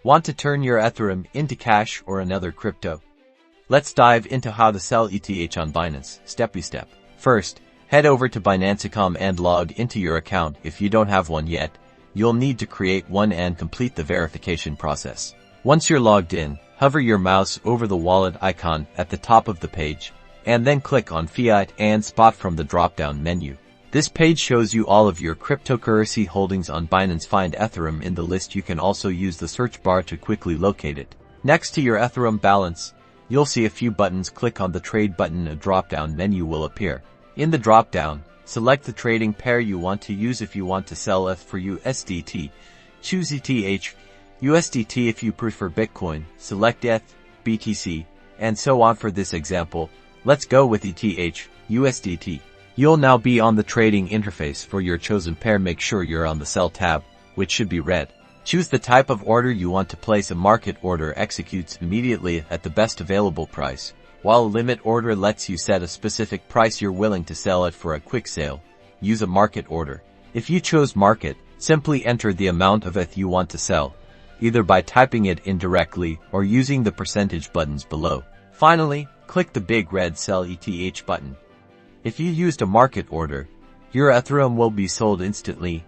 Want to turn your Ethereum into cash or another crypto? Let's dive into how to sell ETH on Binance, step by step. First, head over to Binance.com and log into your account. If you don't have one yet, you'll need to create one and complete the verification process. Once you're logged in, hover your mouse over the wallet icon at the top of the page, and then click on Fiat and Spot from the drop-down menu. This page shows you all of your cryptocurrency holdings on Binance. Find Ethereum in the list. You can also use the search bar to quickly locate it. Next to your Ethereum balance, you'll see a few buttons. Click on the Trade button. A drop-down menu will appear. In the drop-down, select the trading pair you want to use. If you want to sell ETH for USDT, choose ETH. USDT if you prefer Bitcoin, select ETH, BTC, and so on. For this example, let's go with ETH, USDT. You'll now be on the trading interface for your chosen pair. Make sure you're on the Sell tab, which should be red. Choose the type of order you want to place. A market order executes immediately at the best available price, while a limit order lets you set a specific price you're willing to sell it for a quick sale. Use a market order. If you chose market, simply enter the amount of ETH you want to sell, either by typing it in directly or using the percentage buttons below. Finally, click the big red Sell ETH button. If you used a market order, your Ethereum will be sold instantly,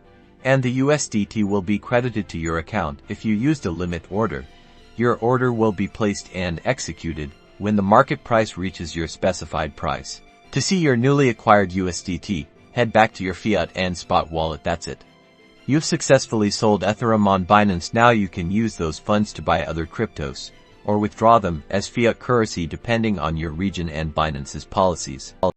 and the USDT will be credited to your account. If you used a limit order, your order will be placed and executed when the market price reaches your specified price. To see your newly acquired USDT, head back to your Fiat and Spot wallet. That's it. You've successfully sold Ethereum on Binance. Now you can use those funds to buy other cryptos, or withdraw them as fiat currency depending on your region and Binance's policies.